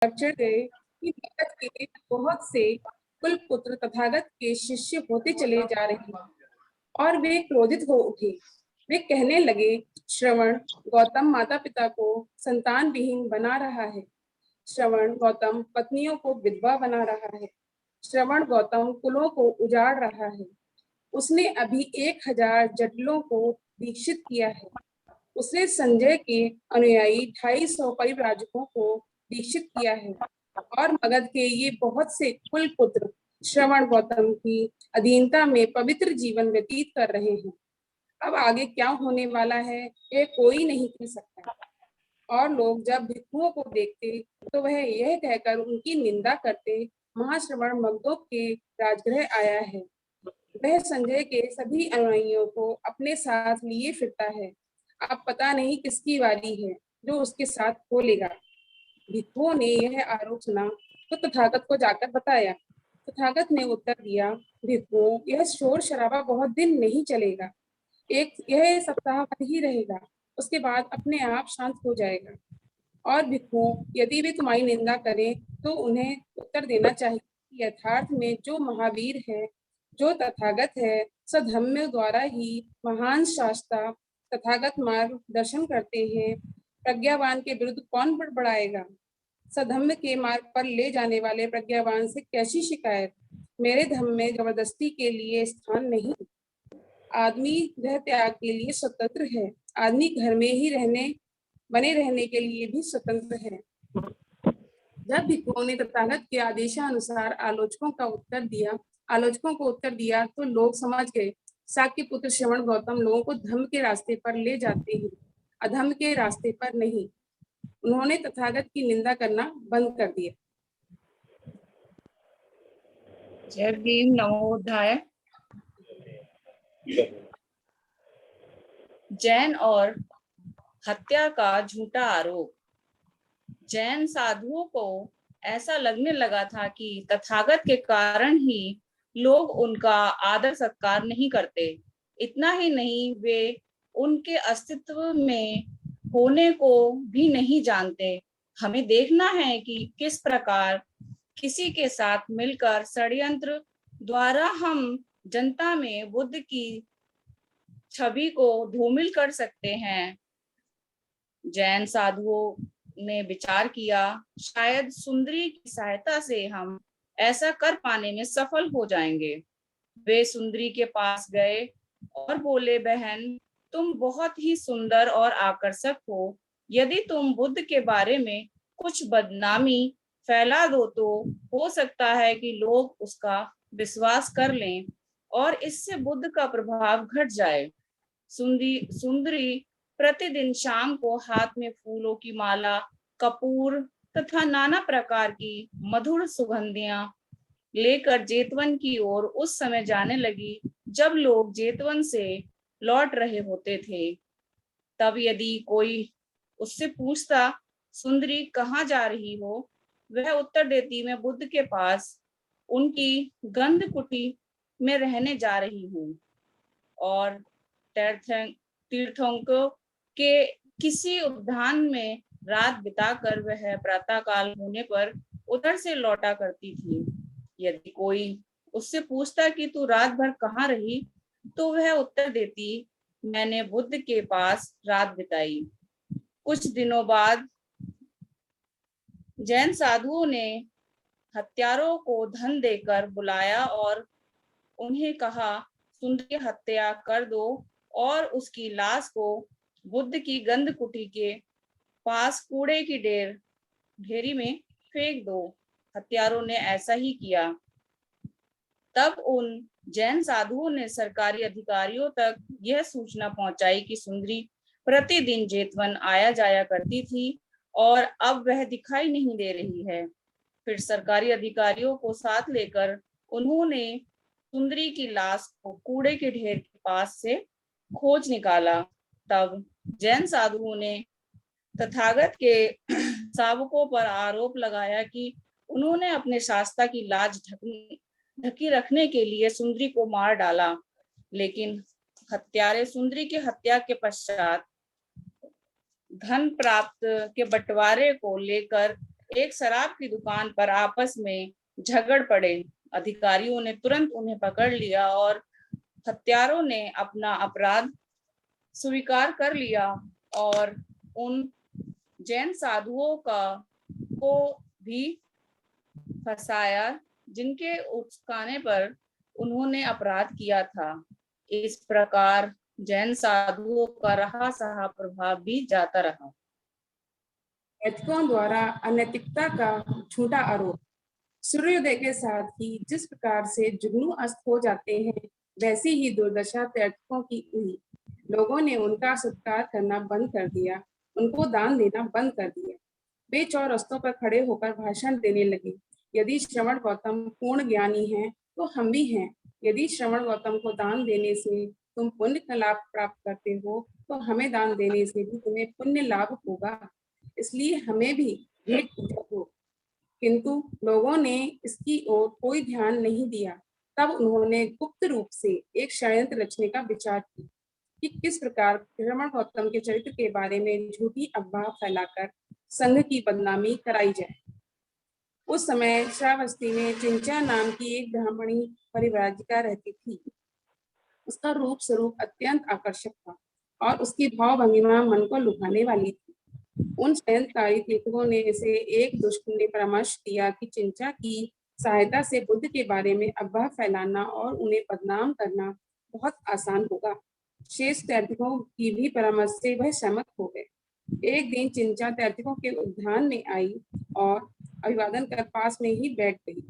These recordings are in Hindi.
चिढ़ गए कि मगध के बहुत से कुल पुत्र तथागत के शिष्य होते चले जा रहे हैं और वे क्रोधित हो उठे। वे कहने लगे, श्रवण गौतम माता पिता को संतान विहीन बना रहा है। श्रवण गौतम पत्नियों को विधवा बना रहा है। श्रवण गौतम कुलों को उजाड़ रहा है। उसने अभी 1000 जटिलों को दीक्षित किया है। उसने संजय के अनुयायी 250 परिव्राजकों को दीक्षित किया है और मगध के ये बहुत से कुल पुत्र श्रवण गौतम की अधीनता में पवित्र जीवन व्यतीत कर रहे हैं। अब आगे क्या होने वाला है ये कोई नहीं कह सकता। और लोग जब भिक्षुओं को देखते तो वह यह कहकर उनकी निंदा करते, महाश्रवण मगधों के राजगृह आया है। वह संजय के सभी अनुयायियों को अपने साथ लिए फिरता है। अब पता नहीं किसकी बारी है जो उसके साथ खोलेगा। भिक्षुओं ने यह आरोप सुना तो तथागत को जाकर बताया। तथागत ने उत्तर दिया, भिक्षुओं, यह शोर शराबा बहुत दिन नहीं चलेगा। यह सप्ताह भर ही रहेगा, उसके बाद अपने आप शांत हो जाएगा। और भिक्षुओं, यदि वे तुम्हारी निंदा करें तो उन्हें उत्तर देना चाहिए कि यथार्थ में जो महावीर है, जो तथागत है, सधम्य द्वारा ही महान शास्त्रा तथागत मार्ग दर्शन करते हैं। प्रज्ञावान के विरुद्ध कौन बड़बड़ाएगा? सधम्य के मार्ग पर ले जाने वाले प्रज्ञावान से कैसी शिकायत? मेरे धम्म में जबरदस्ती के लिए स्थान नहीं। आदमी गृह त्याग के लिए स्वतंत्र है। आदमी घर में ही बने रहने के लिए भी स्वतंत्र है। जब भिक्षुओं ने तथागत के आदेशानुसार आलोचकों को उत्तर दिया तो लोग समझ गए, शाक्य पुत्र श्रवण गौतम लोगों को धम्म के रास्ते पर ले जाते हैं, अधम्म के रास्ते पर नहीं। उन्होंने तथागत की निंदा करना बंद कर दिया। जय भीम, नमोबुद्धाय। जैन और हत्या का झूठा आरोप। जैन साधुओं को ऐसा लगने लगा था कि तथागत के कारण ही लोग उनका आदर सत्कार नहीं करते। इतना ही नहीं, वे उनके अस्तित्व में होने को भी नहीं जानते। हमें देखना है कि किस प्रकार किसी के साथ मिलकर षड्यंत्र द्वारा हम जनता में बुद्ध की छवि को धूमिल कर सकते हैं। जैन साधुओं ने विचार किया, शायद सुंदरी की सहायता से हम ऐसा कर पाने में सफल हो जाएंगे। वे सुंदरी के पास गए और बोले, बहन, तुम बहुत ही सुंदर और आकर्षक हो। यदि तुम बुद्ध के बारे में कुछ बदनामी फैला दो तो हो सकता है कि लोग उसका विश्वास कर लें और इससे बुद्ध का प्रभाव घट जाए। सुंदरी प्रतिदिन शाम को हाथ में फूलों की माला, कपूर तथा नाना प्रकार की मधुर सुगंधियां लेकर जेतवन की ओर उस समय जाने लगी जब लोग जेतवन से लौट रहे होते थे। तब यदि कोई उससे पूछता, सुंदरी कहाँ जा रही हो, वह उत्तर देती, मैं बुद्ध के पास उनकी गंध कुटी में रहने जा रही हूँ। और तीर्थंकों के किसी उद्यान में रात बिताकर वह प्रातःकाल होने पर उधर से लौटा करती थी। यदि कोई उससे पूछता कि तू रात भर कहाँ रही, तो वह उत्तर देती, मैंने बुद्ध के पास रात बिताई। कुछ दिनों बाद जैन साधुओं ने हत्यारों को धन देकर बुलाया और उन्हें कहा, सुंदरी की हत्या कर दो और उसकी लाश को बुद्ध की गंध कुटी के पास कूड़े की ढेरी में फेंक दो। हत्यारों ने ऐसा ही किया। तब उन जैन साधुओं ने सरकारी अधिकारियों तक यह सूचना पहुंचाई कि सुंदरी प्रतिदिन जेतवन आया जाया करती थी और अब वह दिखाई नहीं दे रही है। फिर सरकारी अधिकारियों को साथ लेकर उन्होंने सुंदरी की लाश को कूड़े के ढेर के पास से खोज निकाला। तब जैन साधुओं ने तथागत के सावकों पर आरोप लगाया कि उन्होंने अपने शास्त्रा की लाज ढकी रखने के लिए सुंदरी को मार डाला। लेकिन हत्यारे सुंदरी की हत्या के पश्चात धन प्राप्त के बंटवारे को लेकर एक शराब की दुकान पर आपस में झगड़ पड़े। अधिकारियों ने तुरंत उन्हें पकड़ लिया और हत्यारों ने अपना अपराध स्वीकार कर लिया और उन जैन साधुओं को भी फंसाया जिनके उकसाने पर उन्होंने अपराध किया था। इस प्रकार जैन साधुओं का रहा सहा प्रभाव भी जाता रहा। नैतिकों द्वारा अनैतिकता का झूठा आरोप। सूर्योदय के साथ ही जिस प्रकार से जुगनू अस्त हो जाते हैं, वैसी ही दुर्दशा तीर्थकों की हुई। लोगों ने उनका सत्कार करना बंद कर दिया, उनको दान देना बंद कर दिया। वे चौरस्तों पर खड़े होकर भाषण देने लगे। यदि श्रवण गौतम पूर्ण ज्ञानी हैं, तो हम भी हैं। यदि श्रवण गौतम को दान देने से तुम पुण्य का लाभ प्राप्त करते हो, तो हमें दान देने से भी तुम्हें पुण्य लाभ होगा। इसलिए हमें भी भेंट पूजा दो। किंतु लोगों ने इसकी ओर कोई ध्यान नहीं दिया। तब उन्होंने गुप्त रूप से एक षड्यंत्र रचने का विचार किया कि किस प्रकार श्रवण गौतम के चरित्र के बारे में झूठी अफवाह फैलाकर संघ की बदनामी कराई जाए। उस समय श्रावस्ती में चिंचा नाम की एक ब्राह्मणी परिव्राजिका रहती थी। उसका रूप स्वरूप अत्यंत आकर्षक था और उसकी भाव भंगिमा मन को लुभाने वाली थी। उन षड्यंत्रकारी तीर्थकों ने इसे एक दुष्ट ने परामर्श दिया कि चिंचा की सहायता से बुद्ध के बारे में अफवाह फैलाना और उन्हें बदनाम करना बहुत आसान होगा। शेष तीर्थकों की भी परामर्श से वह सहमत हो गए। एक दिन चिंचा तीर्थकों के उद्यान में आई और अभिवादन कर पास में ही बैठ गई,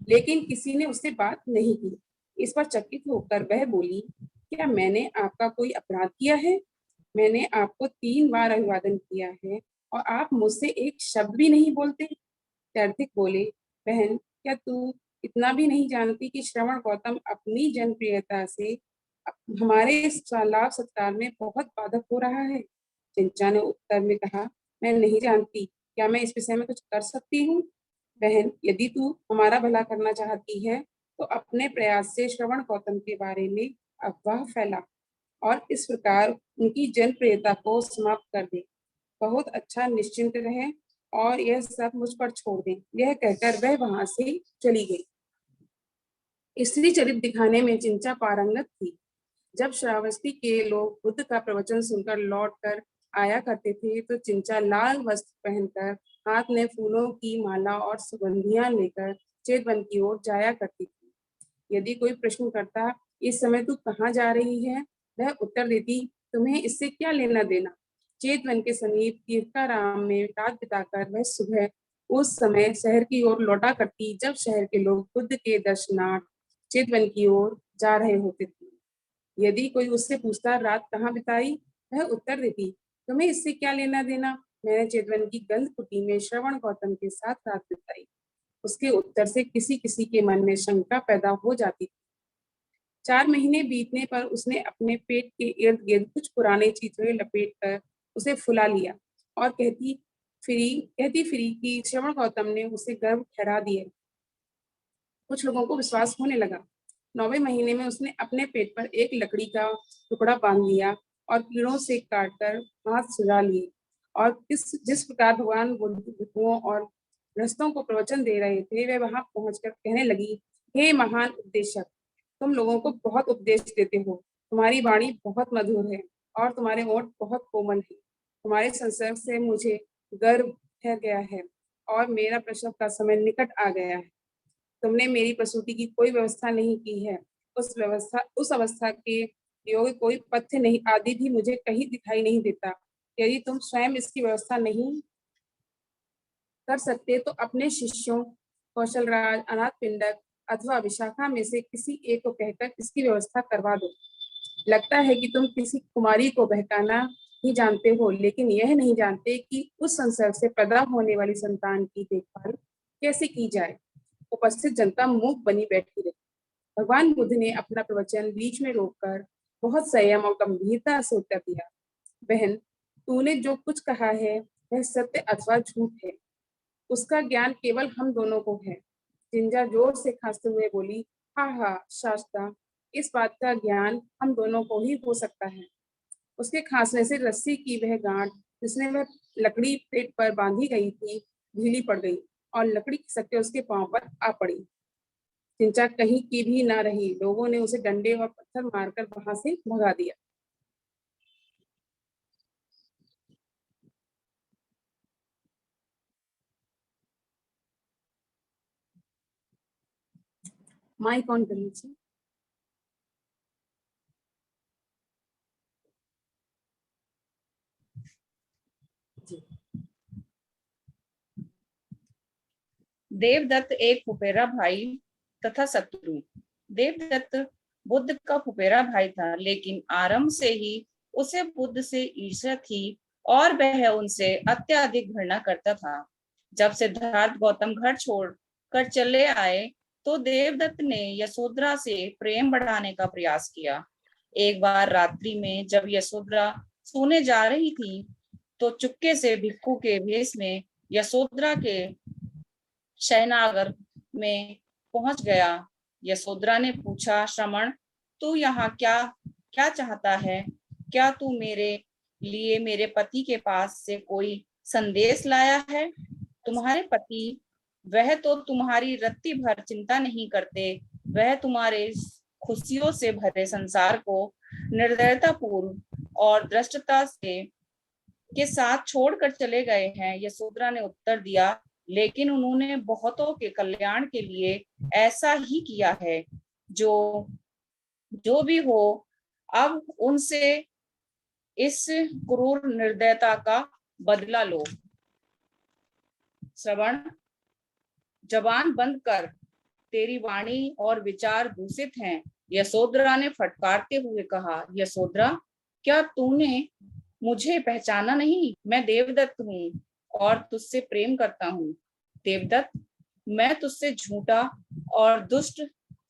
लेकिन किसी ने उससे बात नहीं की। इस पर चकित होकर वह बोली, क्या मैंने आपका कोई अपराध किया है? मैंने आपको 3 बार अभिवादन किया है और आप मुझसे एक शब्द भी नहीं बोलते। तीर्थक बोले, बहन, क्या तू इतना भी नहीं जानती कि श्रवण गौतम अपनी जनप्रियता से हमारे लाभ सत्कार में बहुत बाधक हो रहा है। चिंचा ने उत्तर में कहा, मैं नहीं जानती, क्या मैं इस विषय में कुछ कर सकती हूँ? बहन, यदि तू हमारा भला करना चाहती है, तो अपने प्रयास से श्रवण गौतम के बारे में अफवाह फैला और इस प्रकार उनकी जनप्रियता को समाप्त कर दे। बहुत अच्छा, निश्चिंत रहे और यह सब मुझ पर छोड़ दें। यह कहकर वह वहां से चली गई। स्त्री चरित्र दिखाने में चिंचा पारंगत थी। जब श्रावस्ती के लोग बुद्ध का प्रवचन सुनकर लौट कर आया करते थे, तो चिंचा लाल वस्त्र पहनकर हाथ में फूलों की माला और सुगंधियां लेकर चेतवन की ओर जाया करती थी। यदि कोई प्रश्न करता, इस समय तू कहाँ जा रही है, वह उत्तर देती, तुम्हें इससे क्या लेना देना। चेतवन के समीप तीर्थाराम में रात बिताकर वह सुबह उस समय शहर की ओर लौटा करती जब शहर के लोग बुद्ध के दर्शनार्थ चेतवन की ओर जा रहे होते थे। यदि कोई उससे पूछता, रात कहाँ बिताई, वह उत्तर देती, तुम्हें इससे क्या लेना देना, मैंने चेतवन की गंध कुटी में श्रवण गौतम के साथ रात बिताई। उसके उत्तर से किसी किसी के मन में शंका पैदा हो जाती थी। 4 महीने बीतने पर उसने अपने पेट के इर्द गिर्द कुछ पुराने चीथड़े लपेट कर उसे फुला लिया और कहती फिरी कि श्रवण गौतम ने उसे गर्भ ठहरा दिए। कुछ लोगों को विश्वास होने लगा। 9वें महीने में उसने अपने पेट पर एक लकड़ी का टुकड़ा बांध लिया और कीड़ों से काटकर हाथ सुजा लिए और जिस प्रकार भगवान बुद्ध भिक्षुओं और गृहस्थों को प्रवचन दे रहे थे, वे वहां पहुंचकर कहने लगी, हे महान उपदेशक, तुम लोगों को बहुत उपदेश देते हो। तुम्हारी वाणी बहुत मधुर है और तुम्हारे ओठ बहुत कोमल है। तुम्हारे संसर्ग से मुझे गर्भ ठहर गया है और मेरा प्रसव का समय निकट आ गया है। तुमने मेरी प्रसूति की कोई व्यवस्था नहीं की है। उस अवस्था के योग्य कोई पथ्य नहीं आदि भी मुझे कहीं दिखाई नहीं देता। यदि तुम स्वयं इसकी व्यवस्था नहीं कर सकते, तो अपने शिष्यों कौशलराज, अनाथपिंडक अथवा विशाखा में से किसी एक को कहकर इसकी व्यवस्था करवा दो। लगता है कि तुम किसी कुमारी को बहकाना ही जानते हो, लेकिन यह नहीं जानते कि उस संसर्ग से पैदा होने वाली संतान की देखभाल कैसे की जाए। उपस्थित जनता मूक बनी बैठी रही। भगवान बुद्ध ने अपना प्रवचन बीच में रोककर बहुत संयम और गंभीरता से उत्तर दिया, बहन, तूने जो कुछ कहा है वह सत्य अथवा झूठ है, उसका ज्ञान केवल हम दोनों को है। जिंजा जोर से खांसते हुए बोली, हाँ हाँ शास्त्रा, इस बात का ज्ञान हम दोनों को ही हो सकता है। उसके खांसने से रस्सी की वह गांठ जिसने वह लकड़ी पेट पर बांधी गई थी, ढीली पड़ गई और लकड़ी खिसकते उसके पांव पर आ पड़ी। चिंचा कहीं की भी ना रही। लोगों ने उसे डंडे और पत्थर मारकर वहां से भगा दिया। माइक ऑन कर लीजिए। जी। देवदत्त एक फुफेरा भाई तथा शत्रु। देवदत्त बुद्ध का फुफेरा भाई था, लेकिन आरंभ से ही उसे बुद्ध से ईर्ष्या थी और वह उनसे अत्यधिक घृणा करता था। जब सिद्धार्थ गौतम घर छोड़कर चले आए तो देवदत्त ने यशोधरा से प्रेम बढ़ाने का प्रयास किया। एक बार रात्रि में जब यशोधरा सोने जा रही थी तो चुपके से भिक्खु के भेष में यशोधरा के शयनागार में पहुंच गया। यशोधरा ने पूछा, श्रमण, तू यहाँ क्या क्या चाहता है? क्या तू मेरे लिए मेरे पति के पास से कोई संदेश लाया है? तुम्हारे पति, वह तो तुम्हारी रत्ती भर चिंता नहीं करते। वह तुम्हारे खुशियों से भरे संसार को निर्दयता पूर्व और दृष्टता से के साथ छोड़कर चले गए हैं। यशोधरा ने उत्तर दिया, लेकिन उन्होंने बहुतों के कल्याण के लिए ऐसा ही किया है। जो जो भी हो, अब उनसे इस क्रूर निर्दयता का बदला लो। श्रवण, जबान बंद कर, तेरी वाणी और विचार दूषित हैं। यशोधरा ने फटकारते हुए कहा, यशोधरा, क्या तूने मुझे पहचाना नहीं? मैं देवदत्त हूँ और तुझसे प्रेम करता हूँ। देवदत्त, मैं तुझसे झूठा और दुष्ट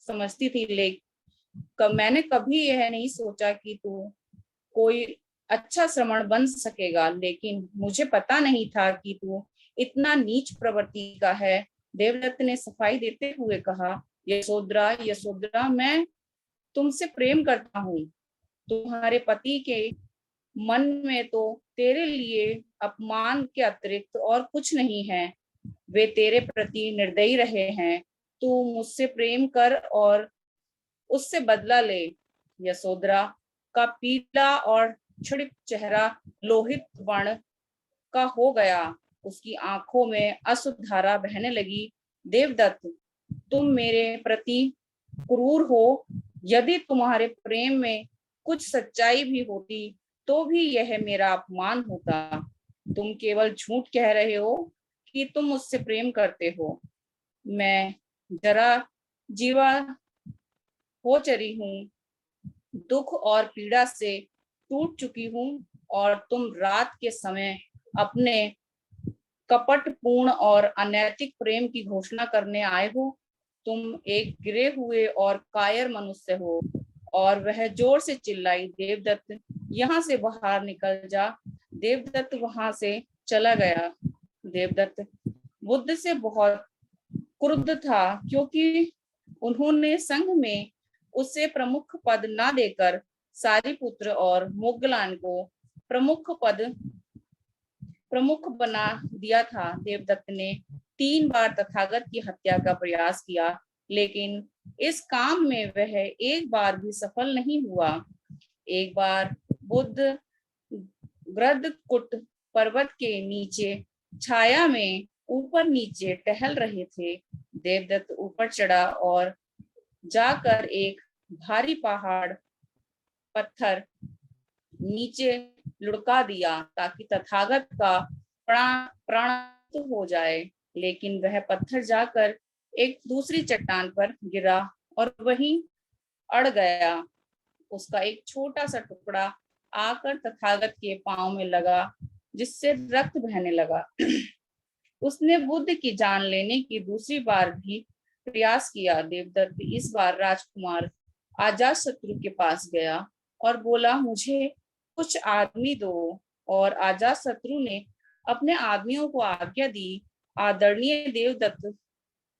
समझती थी, लेकिन मैंने कभी यह नहीं सोचा कि तू कोई अच्छा श्रमण बन सकेगा। लेकिन मुझे पता नहीं था कि तू इतना नीच प्रवृत्ति का है। देवदत्त ने सफाई देते हुए कहा, यशोधरा, यशोधरा, मैं तुमसे प्रेम करता हूँ। तुम्हारे पति के मन में तो तेरे लिए अपमान के अतिरिक्त और कुछ नहीं है। वे तेरे प्रति निर्दयी रहे हैं। तू मुझसे प्रेम कर और उससे बदला ले। यशोधरा का पीला और छिड़क चेहरा लोहित वर्ण का हो गया। उसकी आंखों में अश्रु धारा बहने लगी। देवदत्त, तुम मेरे प्रति क्रूर हो। यदि तुम्हारे प्रेम में कुछ सच्चाई भी होती तो भी यह मेरा अपमान होता। तुम केवल झूठ कह रहे हो कि तुम मुझसे प्रेम करते हो। मैं जरा जीवा हो चरी हूँ, दुख और पीड़ा से टूट चुकी हूँ, और तुम रात के समय अपने कपटपूर्ण और अनैतिक प्रेम की घोषणा करने आए हो। तुम एक गिरे हुए और कायर मनुष्य हो। और वह जोर से चिल्लाई, देवदत्त, यहाँ से बाहर निकल जा। देवदत्त वहां से चला गया। देवदत्त बुद्ध से बहुत क्रुद्ध था, क्योंकि उन्होंने संघ में उसे प्रमुख पद न देकर सारिपुत्र और मोगलान को प्रमुख बना दिया था। देवदत्त ने 3 बार तथागत की हत्या का प्रयास किया, लेकिन इस काम में वह एक बार भी सफल नहीं हुआ। एक बार बुद्ध ग्रदकुट पर्वत के नीचे छाया में ऊपर नीचे टहल रहे थे। देवदत्त ऊपर चढ़ा और जाकर एक भारी पहाड़ पत्थर नीचे लुढ़का दिया ताकि तथागत का प्राण हो जाए। लेकिन वह पत्थर जाकर एक दूसरी चट्टान पर गिरा और वहीं अड़ गया। उसका एक छोटा सा टुकड़ा आकर तथागत के पांव में लगा, जिससे रक्त बहने लगा। उसने बुद्ध की जान लेने की दूसरी बार भी प्रयास किया। देवदत्त इस बार राजकुमार अजातशत्रु के पास गया और बोला, मुझे कुछ आदमी दो। और अजातशत्रु ने अपने आदमियों को आज्ञा दी, आदरणीय देवदत्त,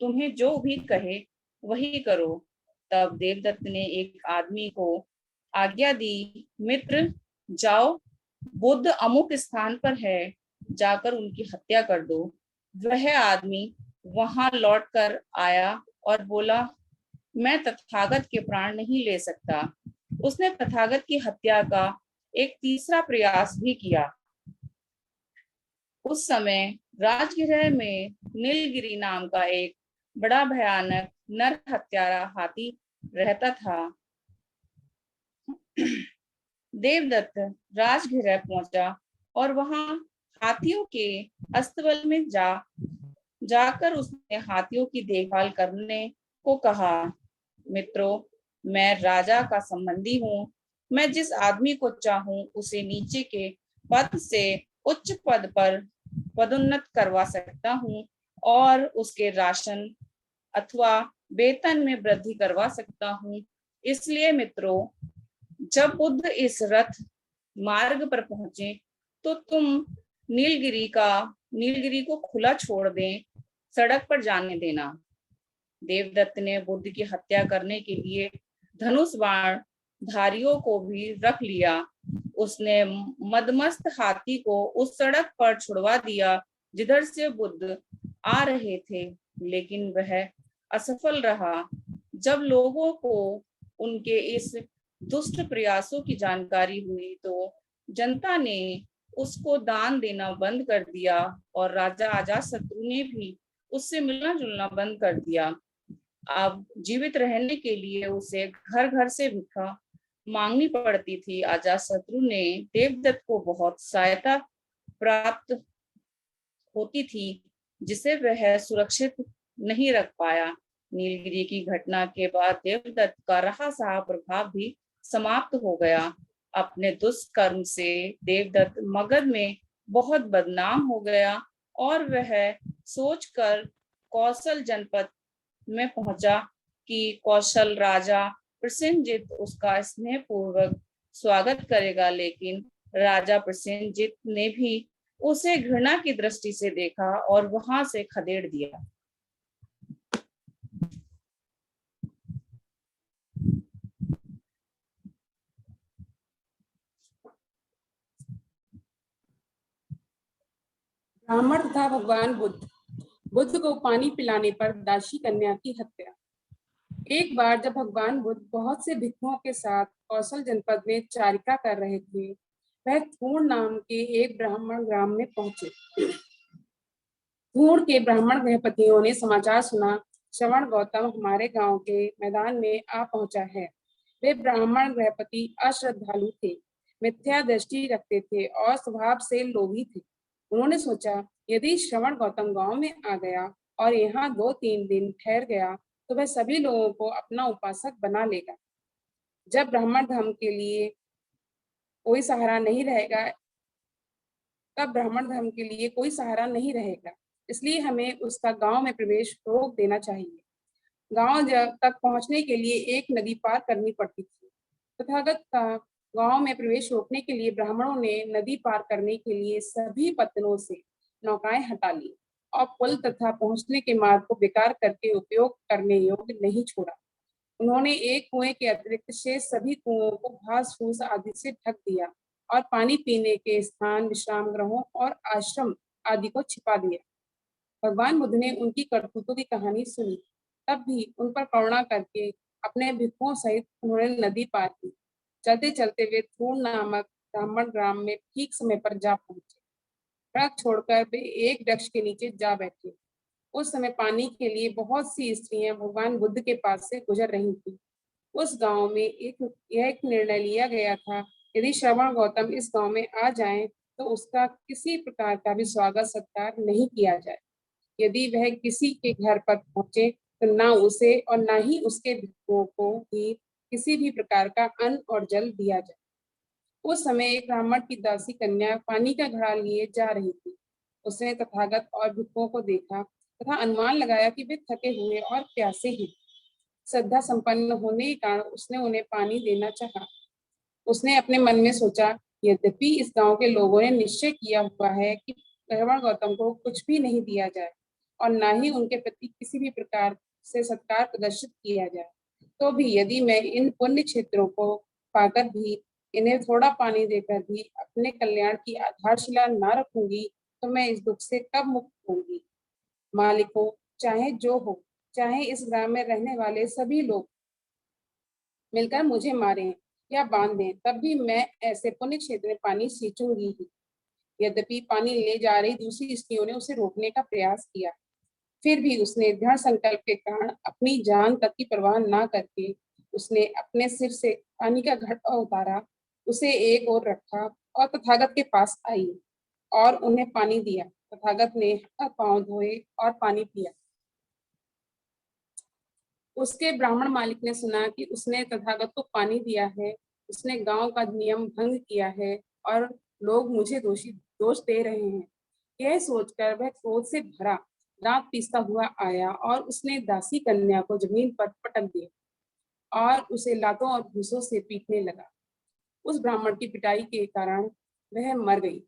तुम्हें जो भी कहे वही करो। तब देवदत्त ने एक आदमी को आज्ञा दी, मित्र, जाओ, बुद्ध अमुक स्थान पर है, जाकर उनकी हत्या कर दो। वह आदमी वहां लौट कर आया और बोला, मैं तथागत के प्राण नहीं ले सकता। उसने तथागत की हत्या का एक तीसरा प्रयास भी किया। उस समय राजगृह में नीलगिरी नाम का एक बड़ा भयानक नर हत्यारा हाथी रहता था। देवदत्त राजगृह पहुंचा और वहां हाथियों के अस्तबल में जाकर उसने हाथियों की देखभाल करने को कहा। मित्रों, मैं राजा का संबंधी हूँ। मैं जिस आदमी को चाहूं उसे नीचे के पद से उच्च पद पर पदोन्नत करवा सकता हूँ और उसके राशन अथवा वेतन में वृद्धि करवा सकता हूँ। इसलिए मित्रों, जब बुद्ध इस रथ मार्ग पर पहुंचे तो तुम नीलगिरी को खुला छोड़ दें, सड़क पर जाने देना। देवदत्त ने बुद्ध की हत्या करने के लिए धनुष बाण धारियों को भी रख लिया। उसने मदमस्त हाथी को उस सड़क पर छुड़वा दिया जिधर से बुद्ध आ रहे थे, लेकिन वह असफल रहा। जब लोगों को उनके इस दुष्ट प्रयासों की जानकारी हुई तो जनता ने उसको दान देना बंद कर दिया और राजा अजातशत्रु ने भी उससे मिलना जुलना बंद कर दिया। अब जीवित रहने के लिए उसे घर घर से भिक्षा मांगनी पड़ती थी। अजातशत्रु ने देवदत्त को बहुत सहायता प्राप्त होती थी जिसे वह सुरक्षित नहीं रख पाया। नीलगिरी की घटना के बाद देवदत्त का रहा सहा प्रभाव भी समाप्त हो गया। अपने दुष्कर्म से देवदत्त मगध में बहुत बदनाम हो गया और वह सोचकर कौशल जनपद में पहुंचा कि कौशल राजा प्रसेनजित उसका स्नेह पूर्वक स्वागत करेगा, लेकिन राजा प्रसेनजित ने भी उसे घृणा की दृष्टि से देखा और वहां से खदेड़ दिया। ब्राह्मण तथा भगवान बुद्ध को पानी पिलाने पर दासी कन्या की हत्या। एक बार जब भगवान बुद्ध बहुत से भिक्षुओं के साथ कौशल जनपद में चारिका कर रहे थे, वह थूण नाम के एक ब्राह्मण ग्राम में पहुंचे। थूण के ब्राह्मण गृहपतियों ने समाचार सुना, श्रवण गौतम हमारे गांव के मैदान में आ पहुंचा है। वे ब्राह्मण गृहपति अश्रद्धालु थे, मिथ्या दृष्टि रखते थे और स्वभाव से लोभी थे। उन्होंने सोचा, यदि श्रवण गौतम गांव में आ गया और यहाँ 2-3 दिन ठहर गया तो वह सभी लोगों को अपना उपासक बना लेगा। जब ब्राह्मण धर्म के लिए कोई सहारा नहीं रहेगा तब ब्राह्मण धर्म के लिए कोई सहारा नहीं रहेगा, इसलिए हमें उसका गांव में प्रवेश रोक देना चाहिए। गांव तक पहुंचने के लिए एक नदी पार करनी पड़ती थी। तथागत का गांव में प्रवेश रोकने के लिए ब्राह्मणों ने नदी पार करने के लिए सभी पत्तनों से नौकाएं हटा ली और पुल तथा पहुंचने के मार्ग को बेकार करके उपयोग करने योग्य नहीं छोड़ा। उन्होंने एक कुएं के अतिरिक्त शेष सभी कुओं को घास फूस आदि से ढक दिया और पानी पीने के स्थान, विश्राम गृहों और आश्रम आदि को छिपा दिया। भगवान बुद्ध ने उनकी करतूतों की कहानी सुनी, तब भी उन पर करुणा करके अपने भिक्षुओं सहित उन्होंने नदी पार की। चलते चलते वे थूण नामक ब्राह्मण ग्राम में ठीक समय पर जा पहुंचे। ट्रक छोड़कर वे एक वृक्ष के नीचे जा बैठे। उस समय पानी के लिए बहुत सी स्त्रियां भगवान बुद्ध के पास से गुजर रही थी। उस गांव में एक निर्णय लिया गया था, यदि श्रवण गौतम इस गांव में आ जाएं तो उसका किसी प्रकार का भी स्वागत सत्कार नहीं किया जाए। यदि वह किसी के घर पर पहुंचे तो ना उसे और ना ही उसके भिक्षुओं को भी किसी भी प्रकार का अन्न और जल दिया जाए। उस समय एक ब्राह्मण की दासी कन्या पानी का घड़ा लिए जा रही थी। उसने तथागत और भिक्षुओं को देखा तथा अनुमान लगाया कि वे थके हुए और प्यासे हैं। श्रद्धा संपन्न होने के कारण उसने उन्हें पानी देना चाहा। उसने अपने मन में सोचा, यद्यपि इस गांव के लोगों ने निश्चय किया हुआ है कि श्रवण गौतम को कुछ भी नहीं दिया जाए और ना ही उनके प्रति किसी भी प्रकार से सत्कार प्रदर्शित किया जाए, तो भी यदि मैं इन पुण्य क्षेत्रों को पाकर भी इन्हें थोड़ा पानी देकर भी अपने कल्याण की आधारशिला न रखूंगी तो मैं इस दुख से कब मुक्त होंगी। मालिक हो चाहे जो हो, चाहे इस ग्राम में रहने वाले सभी लोग मिलकर मुझे मारें या बांध दें, तब भी मैं ऐसे पुण्य क्षेत्र में पानी सींचूंगी ही। यद्यपि पानी ले जा रही दूसरी स्त्रियों ने उसे रोकने का प्रयास किया, फिर भी उसने दृढ़ संकल्प के कारण अपनी जान तक की परवाह ना करके उसने अपने सिर से पानी का घड़ा उतारा, उसे एक ओर रखा और तथागत के पास आई और उन्हें पानी दिया। तथागत ने हाथ पांव धोए और पानी पिया। उसके ब्राह्मण मालिक ने सुना कि उसने तथागत को पानी दिया है, उसने गांव का नियम भंग किया है और लोग मुझे दोष दे रहे हैं। यह सोचकर वह क्रोध से भरा दांत पीसता हुआ आया और उसने दासी कन्या को जमीन पर पटक दिया और उसे लातों और घूसों से पीटने लगा। उस ब्राह्मण की पिटाई के कारण वह मर गई।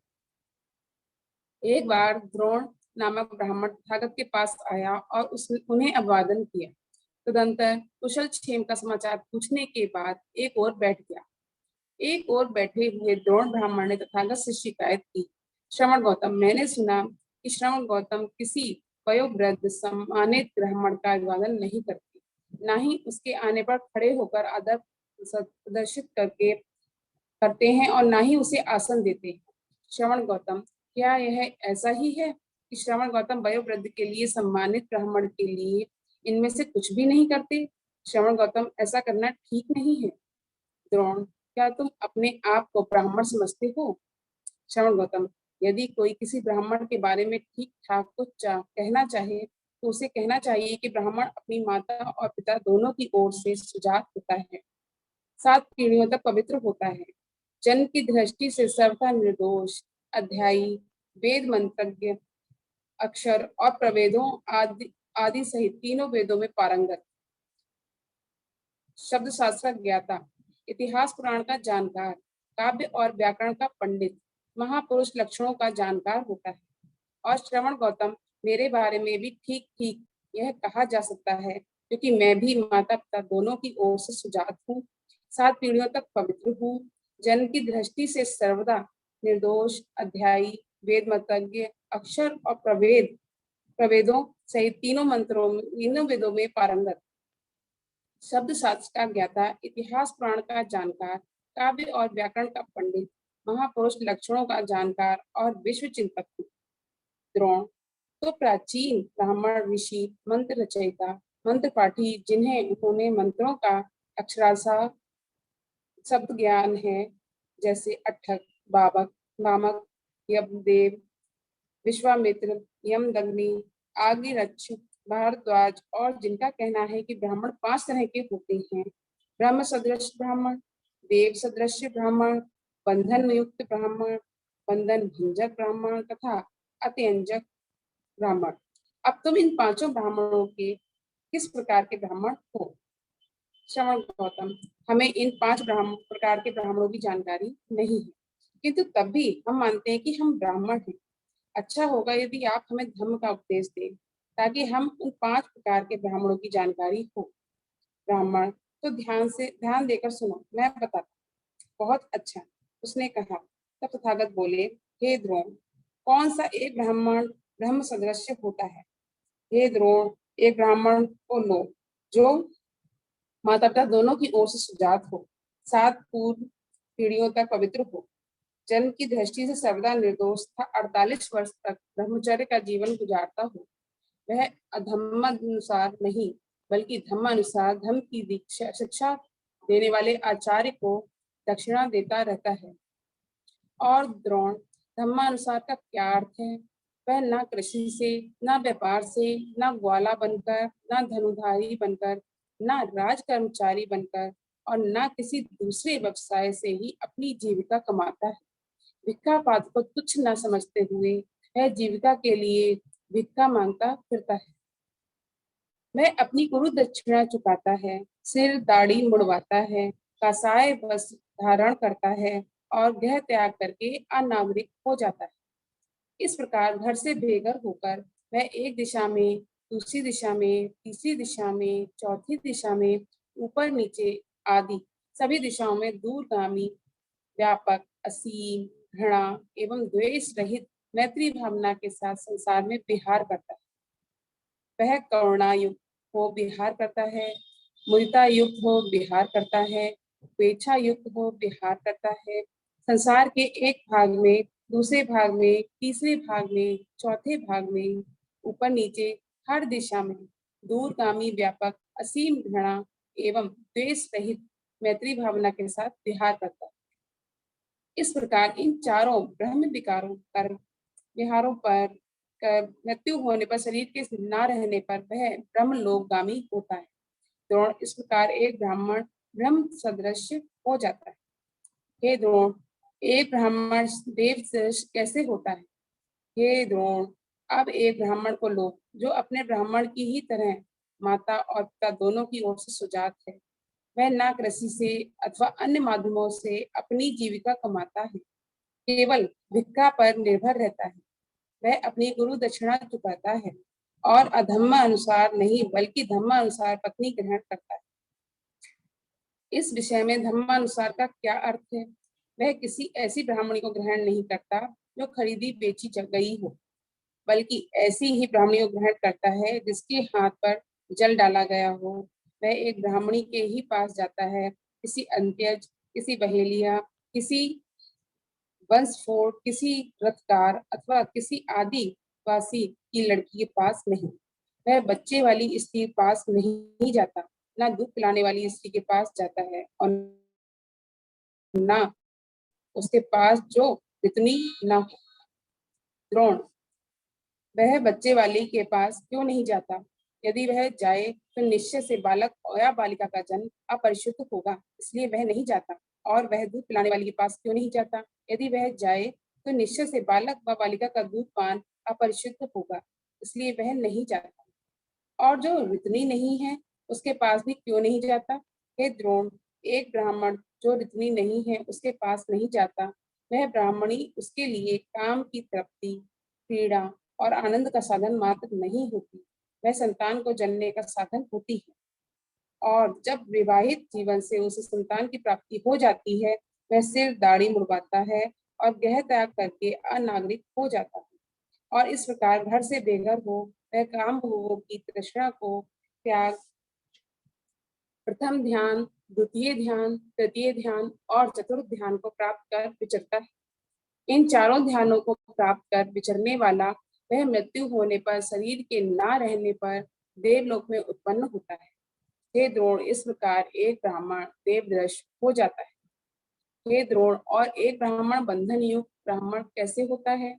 एक बार द्रोण नामक ब्राह्मण तथागत के पास आया और उसने उन्हें अभिवादन किया। तदंतर कुशल क्षेम का समाचार पूछने के बाद एक ओर बैठ गया। एक ओर बैठे हुए द्रोण ब्राह्मण ने तथागत से शिकायत की, श्रवण गौतम, मैंने सुना कि श्रवण गौतम किसी वयोवृद्ध सम्मानित ब्राह्मण का अभिवादन नहीं करते, ना ही उसके आने पर खड़े होकर आदर प्रदर्शित करते हैं और ना ही उसे आसन देते हैं। श्रवण गौतम, क्या यह ऐसा ही है कि श्रवण गौतम वयोवृद्ध के लिए सम्मानित ब्राह्मण के लिए इनमें से कुछ भी नहीं करते? श्रवण गौतम, ऐसा करना ठीक नहीं है। द्रोण, क्या तुम अपने आप को ब्राह्मण समझते हो? श्रवण गौतम, यदि कोई किसी ब्राह्मण के बारे में ठीक ठाक कुछ कहना चाहे तो उसे कहना चाहिए कि ब्राह्मण अपनी माता और पिता दोनों की ओर से सुजात होता है, 7 पीढ़ियों तक पवित्र होता है, जन्म की दृष्टि से सर्वथा निर्दोष, अध्यायी, वेद मंत्रज्ञ, अक्षर और प्रवेदों आदि आदि सहित तीनों वेदों में पारंगत, शब्द शास्त्र ज्ञाता, इतिहास पुराण का जानकार, काव्य और व्याकरण का पंडित, महापुरुष लक्षणों का जानकार होता है। और श्रवण गौतम, मेरे बारे में भी ठीक ठीक यह कहा जा सकता है, क्योंकि मैं भी माता पिता दोनों की ओर से सुजात हूँ, 7 पीढ़ियों तक पवित्र हूँ, जन्म की दृष्टि से सर्वदा निर्दोष, अध्यायी, वेद मतज्ञ, अक्षर और प्रवेदों सहित तीनों वेदों में पारंगत, शब्द शास्त्र का ज्ञाता, इतिहास पुराण का जानकार, काव्य और व्याकरण का पंडित, महापुरुष लक्षणों का जानकार और विश्व चिंतक हूँ। द्रोण, तो प्राचीन ब्राह्मण ऋषि, मंत्र रचयिता, मंत्र पाठी, जिन्हें उन्होंने मंत्रों का अक्षराशा शब्द ज्ञान है, जैसे अट्ठक, बाबक, नामक, यमदेव, विश्वामित्र, यमदग्नि, आगिरक्ष, भारद्वाज और जिनका कहना है कि ब्राह्मण 5 तरह के होते हैं, ब्रह्म सदृश ब्राह्मण, देव सदृश ब्राह्मण, बंधन युक्त ब्राह्मण, बंधन भंजक ब्राह्मण तथा अत्यंजक ब्राह्मण। अब तुम इन 5 ब्राह्मणों के किस प्रकार के ब्राह्मण हो? श्रवण गौतम, हमें इन 5 प्रकार के ब्राह्मणों की जानकारी नहीं है, किंतु तब भी हम मानते हैं कि हम ब्राह्मण हैं। अच्छा होगा यदि आप हमें धर्म का उपदेश दें, ताकि हम उन 5 प्रकार के ब्राह्मणों की जानकारी हो। ब्राह्मण, तो ध्यान देकर सुनो, मैं बताता। बहुत अच्छा, उसने कहा। तब तथागत बोले, हे द्रोण, कौन सा एक ब्राह्मण ब्रह्म सदृश होता है? हे द्रोण, एक ब्राह्मण को लो जो माता पिता दोनों की ओर से सुजात हो, 7 पूर्व पीढ़ियों तक पवित्र हो, जन्म की दृष्टि से सर्वदा निर्दोष था, 48 वर्ष तक ब्रह्मचर्य का जीवन गुजारता हो, वह अधर्मानुसार नहीं बल्कि धर्मानुसार धर्म की दीक्षा शिक्षा देने वाले आचार्य को दक्षिणा देता रहता है। और द्रोण, धर्मानुसार का क्या अर्थ है? वह ना कृषि से, ना व्यापार से, ना ग्वाला बनकर, ना धनुधारी बनकर, ना राज कर्मचारी बनकर और ना किसी दूसरे व्यवसाय से ही अपनी जीविका कमाता है। भिक्षा पात्र को तुच्छ न समझते हुए वह जीविका के लिए भिक्षा मांगता फिरता है। वह अपनी गुरु दक्षिणा चुकाता है, सिर दाढ़ी मुड़वाता है, कासाय वस्त्र धारण करता है और गृह त्याग करके अनागरिक हो जाता है। इस प्रकार घर से बेघर होकर वह एक दिशा में, दूसरी दिशा में, तीसरी दिशा में, चौथी दिशा में, ऊपर नीचे आदि सभी दिशाओं में दूरगामी, व्यापक, असीम, घृणा एवं द्वेष रहित मैत्री भावना के साथ संसार में विहार करता है। वह करुणा युक्त हो विहार करता है, मुदिता युक्त हो विहार करता है, उपेक्षा युक्त हो विहार करता है। संसार के एक भाग में, दूसरे भाग में, तीसरे भाग में, चौथे भाग में, ऊपर नीचे हर दिशा में दूरगामी व्यापक असीम घृणा एवं द्वेष रहित मैत्री भावना के साथ विहार करता है। इस प्रकार इन चारों ब्रह्म विकारों कर्म विहारों पर मृत्यु होने पर, शरीर के न रहने पर वह ब्रह्म लोकगामी होता है। द्रोण, इस प्रकार एक ब्राह्मण ब्रह्म सदृश हो जाता है। हे द्रोण, एक ब्राह्मण देव सदृश कैसे होता है? हे द्रोण, अब एक ब्राह्मण को लो जो अपने ब्राह्मण की ही तरह माता और पिता दोनों की ओर से सुजात है। वह ना कृषि से अथवा अन्य माध्यमों से अपनी जीविका कमाता है, केवल भिक्षा पर निर्भर रहता है। वह अपनी गुरु दक्षिणा चुकाता है और अधर्म अनुसार नहीं बल्कि धर्मानुसार पत्नी ग्रहण करता है। इस विषय में धर्मानुसार का क्या अर्थ है? वह किसी ऐसी ब्राह्मणी को ग्रहण नहीं करता जो खरीदी बेची गई हो, बल्कि ऐसी ही ब्राह्मणी को ग्रहण करता है जिसके हाथ पर जल डाला गया हो। वह एक ब्राह्मणी के ही पास जाता है, किसी अंत्यज, किसी बहेलिया, किसी वंशफोड़, किसी रथकार अथवा किसी आदिवासी की लड़की के पास नहीं। वह बच्चे वाली स्त्री के पास नहीं जाता, ना दूध पिलाने वाली स्त्री के पास जाता है, और ना उसके पास जो इतनी ना हो। द्रोण, वह बच्चे वाली के पास क्यों नहीं जाता? यदि वह जाए तो निश्चय से बालक या बालिका का जन्म अपरिशुद्ध होगा, इसलिए वह नहीं जाता। और वह दूध पिलाने वाली के पास क्यों नहीं जाता? यदि वह जाए तो निश्चय से बालक व बालिका का दूध पान अपरिशुद्ध होगा, इसलिए वह नहीं जाता। और जो ऋतनी नहीं है उसके पास भी क्यों नहीं जाता? हे द्रोण, एक ब्राह्मण जो ऋतनी नहीं है उसके पास नहीं जाता, वह ब्राह्मणी उसके लिए काम की तृप्ति, पीड़ा और आनंद का साधन मात्र नहीं होती, वह संतान को जन्मने का साधन होती है। और जब विवाहित जीवन से उसे संतान की प्राप्ति हो जाती है, वह सिर दाढ़ी मुड़वाता है और गृह त्याग करके अनागरिक हो जाता है। और इस प्रकार घर से बेघर हो वह काम भोग की तृष्णा को त्याग प्रथम ध्यान, द्वितीय ध्यान, तृतीय ध्यान और चतुर्थ ध्यान को प्राप्त कर विचरता है। इन चारों ध्यानों को प्राप्त कर विचरने वाला वह मृत्यु होने पर, शरीर के ना रहने पर देवलोक में उत्पन्न होता है। हे द्रोण, इस प्रकार एक ब्राह्मण देवदृश हो जाता है। हे द्रोण, और एक ब्राह्मण बंधन युक्त ब्राह्मण कैसे होता है?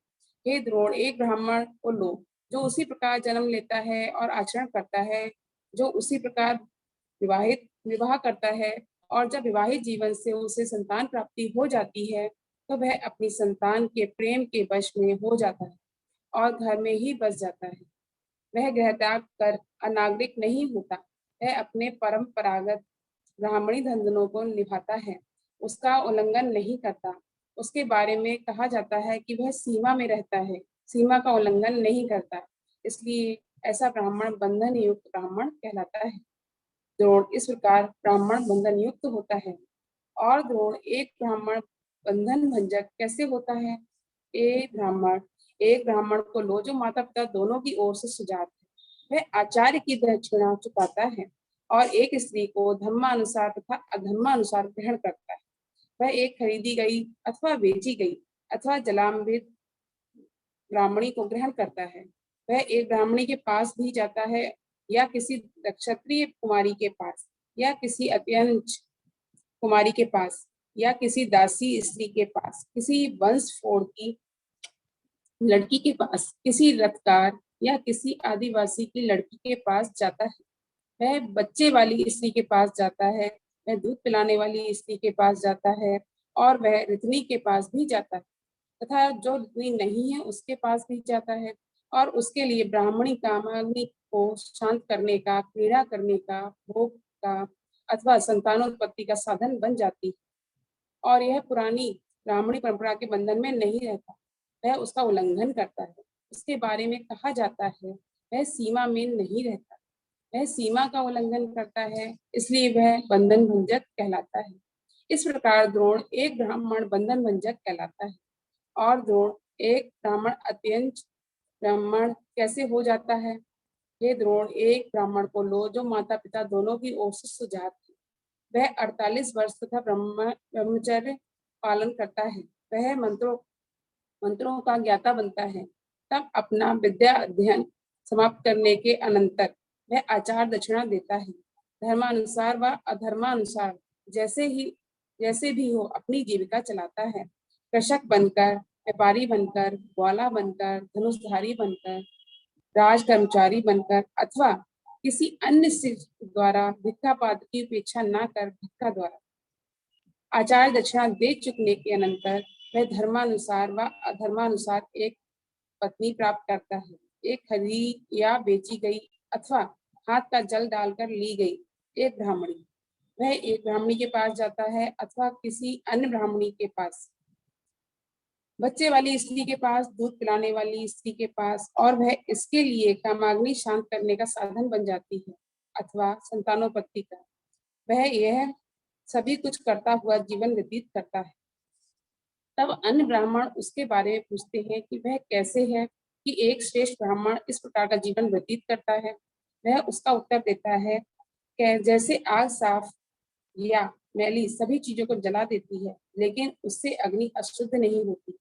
हे द्रोण, एक ब्राह्मण को लो जो उसी प्रकार जन्म लेता है और आचरण करता है, जो उसी प्रकार विवाह करता है, और जब विवाहित जीवन से उसे संतान प्राप्ति हो जाती है तो वह अपनी संतान के प्रेम के वश में हो जाता है और घर में ही बस जाता है। वह गृह त्याग कर अनागरिक नहीं होता, वह अपने परंपरागत ब्राह्मणी धंधनों को निभाता है, उसका उल्लंघन नहीं करता। उसके बारे में कहा जाता है कि वह सीमा में रहता है, सीमा का उल्लंघन नहीं करता, इसलिए ऐसा ब्राह्मण बंधन युक्त ब्राह्मण कहलाता है। द्रोण, इस प्रकार ब्राह्मण बंधन युक्त होता है। और द्रोण, एक ब्राह्मण बंधन भंजक कैसे होता है? एक ब्राह्मण को लो जो माता पिता दोनों की ओर से सुजात है, वह आचार्य की दक्षिणा चुकाता है और एक स्त्री को धर्मानुसार तथा अधर्मानुसार ग्रहण करता है। वह एक खरीदी गई अथवा बेची गई अथवा जलामृत ब्राह्मणी को ग्रहण करता है। वह एक ब्राह्मणी के पास भी जाता है, या किसी क्षत्रिय कुमारी के पास, या किसी अत्यंत कुमारी के पास, या किसी दासी स्त्री के पास, किसी वंश फोड़ की लड़की के पास, किसी रथकार या किसी आदिवासी की लड़की के पास जाता है। वह बच्चे वाली स्त्री के पास जाता है, वह दूध पिलाने वाली स्त्री के पास जाता है, और वह ऋतनी के पास भी जाता है, तथा जो ऋतनी नहीं है उसके पास भी जाता है, और उसके लिए ब्राह्मणी कामाग्नि को शांत करने का, क्रीड़ा करने का, भोग का अथवा संतानोत्पत्ति का साधन बन जाती है। और यह पुरानी ब्राह्मणी परंपरा के बंधन में नहीं रहता, वह उसका उल्लंघन करता है। उसके बारे में कहा जाता है वह सीमा में नहीं रहता, वह सीमा का उल्लंघन करता है, इसलिए वह बंधन भंजक कहलाता है। इस प्रकार द्रोण, एक ब्राह्मण बंधन भंजक कहलाता है। और द्रोण, एक ब्राह्मण अत्यंत ब्राह्मण कैसे हो जाता है? हे द्रोण, एक ब्राह्मण को लो जो माता पिता दोनों की ओर से सुजात है। वह 48 वर्ष तथा ब्रह्मचर्य पालन करता है। वह मंत्रों का ज्ञाता बनता है। तब अपना विद्या अध्ययन समाप्त करने के अनंतर वह आचार दक्षिणा देता है। धर्मानुसार व अधर्मानुसार जैसे भी हो अपनी जीविका चलाता है। कृषक बनकर, व्यापारी बनकर, ग्वाला बनकर, धनुषधारी बनकर, राज कर्मचारी बनकर अथवा किसी अन्य से द्वारा भिक्षा पात्र की उपेक्षा न कर भिक्षा द्वारा आचार दक्षिणा दे चुकने के अनंतर वह धर्मानुसार व अधर्मानुसार एक पत्नी प्राप्त करता है। एक खरीदी या बेची गई अथवा हाथ का जल डालकर ली गई एक ब्राह्मणी, वह एक ब्राह्मणी के पास जाता है अथवा किसी अन्य ब्राह्मणी के पास, बच्चे वाली स्त्री के पास, दूध पिलाने वाली स्त्री के पास, और वह इसके लिए कामाग्नि शांत करने का साधन बन जाती है अथवा संतानोत्पत्ति का। वह यह सभी कुछ करता हुआ जीवन व्यतीत करता है। तब अन्य ब्राह्मण उसके बारे में पूछते हैं कि वह कैसे है कि एक श्रेष्ठ ब्राह्मण इस प्रकार का जीवन व्यतीत करता है। वह उसका उत्तर देता है कि जैसे आग साफ या मैली सभी चीजों को जला देती है, लेकिन उससे अग्नि अशुद्ध नहीं होती,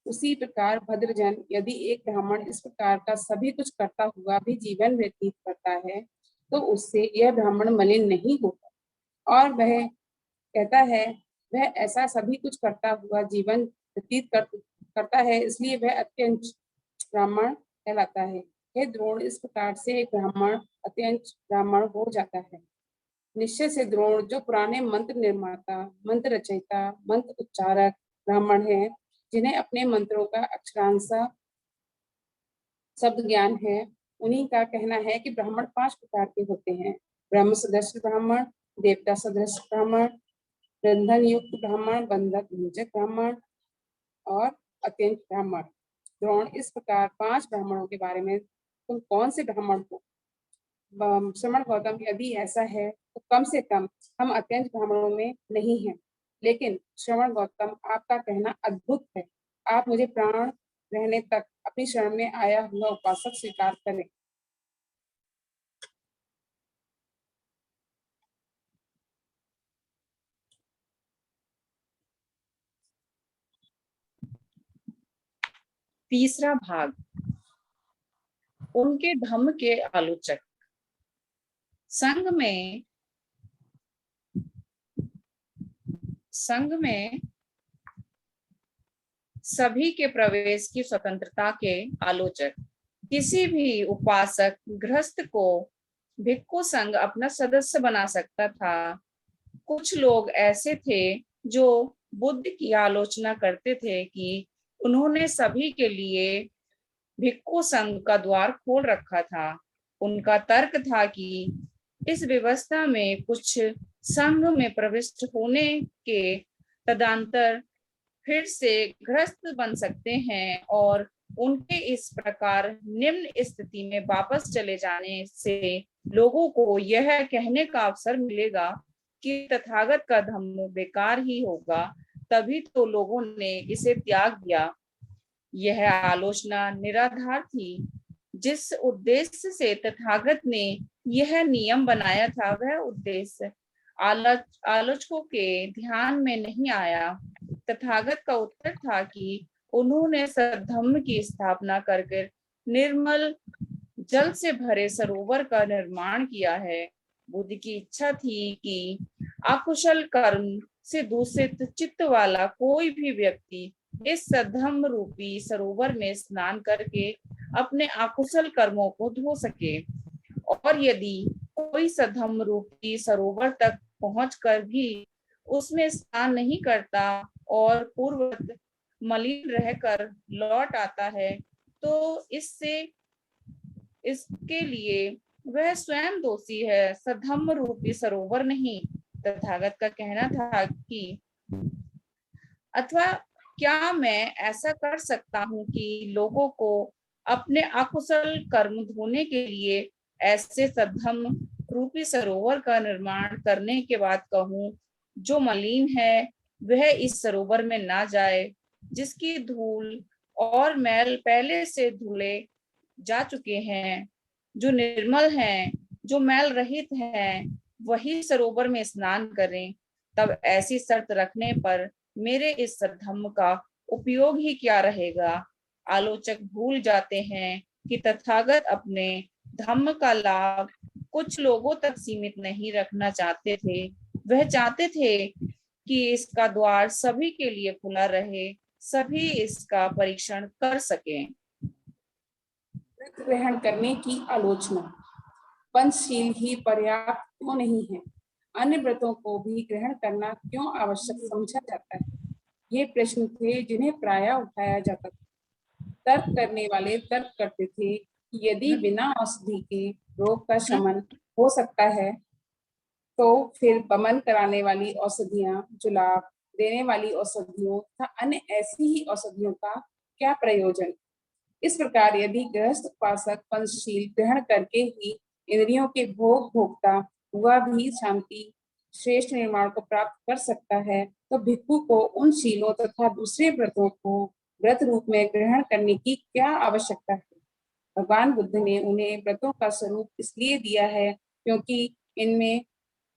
उसी प्रकार भद्रजन यदि एक ब्राह्मण इस प्रकार का सभी कुछ करता हुआ भी जीवन व्यतीत करता है, तो उससे यह ब्राह्मण मलिन नहीं होता। और वह कहता है वह ऐसा सभी कुछ करता हुआ जीवन व्यतीत करता है, इसलिए वह अत्यंत ब्राह्मण कहलाता है। हे द्रोण, इस प्रकार से एक ब्राह्मण अत्यंत ब्राह्मण हो जाता है। निश्चय से द्रोण जो पुराने मंत्र निर्माता, मंत्र रचयिता, मंत्र उच्चारक ब्राह्मण हैं, जिन्हें अपने मंत्रों का अक्षरांश शब्द ज्ञान है, उन्हीं का कहना है कि ब्राह्मण 5 प्रकार के होते हैं। ब्रह्म सदृश ब्राह्मण, देवता सदृश ब्राह्मण, बंधन युक्त ब्राह्मण, बंधक भूजक ब्राह्मण और अत्यंत ब्राह्मण। द्रोण, इस प्रकार 5 ब्राह्मणों के बारे में तुम कौन से ब्राह्मण हो? श्रवण गौतम, यदि ऐसा है तो कम से कम हम अत्यंत ब्राह्मणों में नहीं हैं। लेकिन श्रवण गौतम, आपका कहना अद्भुत है। आप मुझे प्राण रहने तक अपनी शरण में आया हुआ उपासक स्वीकार करें। तीसरा भाग, उनके धम्म के आलोचक। संघ में सभी के प्रवेश की स्वतंत्रता के आलोचक। किसी भी उपासक गृहस्थ को भिक्खु संघ अपना सदस्य बना सकता था। कुछ लोग ऐसे थे जो बुद्ध की आलोचना करते थे कि उन्होंने सभी के लिए भिक्खु संघ का द्वार खोल रखा था। उनका तर्क था कि इस व्यवस्था में कुछ संघ में प्रविष्ट होने के तदंतर फिर से गृहस्थ बन सकते हैं और उनके इस प्रकार निम्न स्थिति में वापस चले जाने से लोगों को यह कहने का अवसर मिलेगा कि तथागत का धम्म बेकार ही होगा, तभी तो लोगों ने इसे त्याग दिया। यह आलोचना निराधार थी। जिस उद्देश्य से तथागत ने यह नियम बनाया था, वह उद्देश्य आलोचकों के ध्यान में नहीं आया। तथागत का उत्तर था कि उन्होंने सद्धम्म की स्थापना करके निर्मल जल से भरे सरोवर का निर्माण किया है। बुद्ध की इच्छा थी कि अकुशल कर्म से दूषित चित्त वाला कोई भी व्यक्ति इस सद्धम्म रूपी सरोवर में स्नान करके अपने अकुशल कर्मों को धो सके, और यदि कोई सद्धम्म रूपी सरोवर तक पहुंचकर भी उसमें स्नान नहीं करता और पूर्ववत मलिन रहकर लौट आता है, तो इसके लिए वह स्वयं दोषी है, सद्धम्म रूपी सरोवर नहीं। तथागत का कहना था कि अथवा क्या मैं ऐसा कर सकता हूँ कि लोगों को अपने अकुशल कर्म धोने के लिए ऐसे सद्धम्म रूपी सरोवर का निर्माण करने के बाद कहूँ, जो मलिन है वह इस सरोवर में ना जाए, जिसकी धूल और मैल पहले से धुले जा चुके हैं, जो निर्मल हैं, जो मैल रहित हैं, वही सरोवर में स्नान करें। तब ऐसी शर्त रखने पर मेरे इस धम्म का उपयोग ही क्या रहेगा। आलोचक भूल जाते हैं कि तथागत अपने धम्म का लाभ कुछ लोगों तक सीमित नहीं रखना चाहते थे। वह चाहते थे कि इसका द्वार सभी के लिए खुला रहे, सभी इसका परीक्षण कर सकें। व्रत ग्रहण करने की आलोचना। पंचशील ही पर्याप्त क्यों नहीं है? अन्य व्रतों को भी ग्रहण करना क्यों आवश्यक समझा जाता है? ये प्रश्न थे जिन्हें प्रायः उठाया जाता था। तर्क करने वाले तर्क करते थे कि यदि बिना औषधि के रोग का शमन हो सकता है तो फिर वमन कराने वाली औषधियां, जुलाब देने वाली औषधियों तथा अन्य ऐसी ही औषधियों का क्या प्रयोजन? इस प्रकार यदि गृहस्थ उपासक पंचशील ग्रहण करके ही इंद्रियों के भोग भोगता हुआ भी शांति श्रेष्ठ निर्माण को प्राप्त कर सकता है, तो भिक्षु को उन शीलों तथा दूसरे व्रतों को व्रत रूप में ग्रहण करने की क्या आवश्यकता है? भगवान बुद्ध ने उन्हें व्रतों का स्वरूप इसलिए दिया है क्योंकि इनमें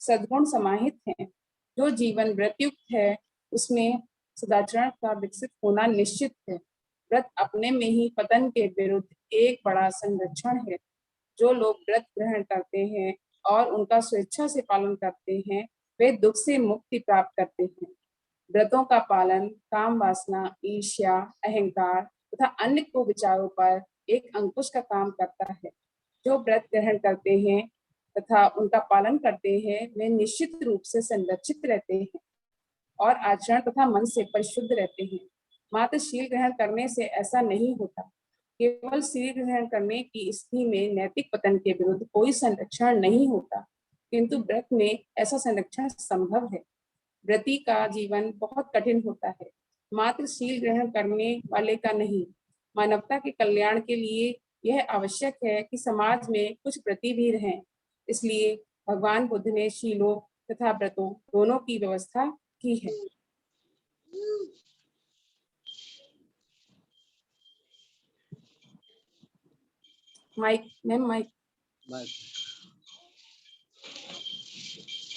सद्गुण समाहित हैं। जो जीवन व्रतयुक्त है उसमें सदाचरण का विकसित होना निश्चित है। व्रत अपने में ही पतन के विरुद्ध एक बड़ा संरक्षण है। जो लोग व्रत ग्रहण करते हैं और उनका स्वेच्छा से पालन करते हैं, वे दुख से मुक्ति प्राप्त करते हैं। व्रतों का पालन काम वासना, ईर्ष्या, अहंकार तथा अन्य को विचारों पर एक अंकुश का काम करता है। जो व्रत ग्रहण करते हैं तथा उनका पालन करते हैं, वे निश्चित रूप से संरक्षित रहते हैं और आचरण तथा मन से परिशुद्ध रहते हैं। मात्र शील ग्रहण करने से ऐसा नहीं होता। केवल शील ग्रहण करने की स्थिति में नैतिक पतन के विरुद्ध कोई संरक्षण नहीं होता, किंतु व्रत में ऐसा संरक्षण संभव है। व्रती का जीवन बहुत कठिन होता है, मात्र शील ग्रहण करने वाले का नहीं। मानवता के कल्याण के लिए यह आवश्यक है कि समाज में कुछ व्रती भी रहें। इसलिए भगवान बुद्ध ने शीलों तथा व्रतों दोनों की व्यवस्था की है। Mic ma'am, mic.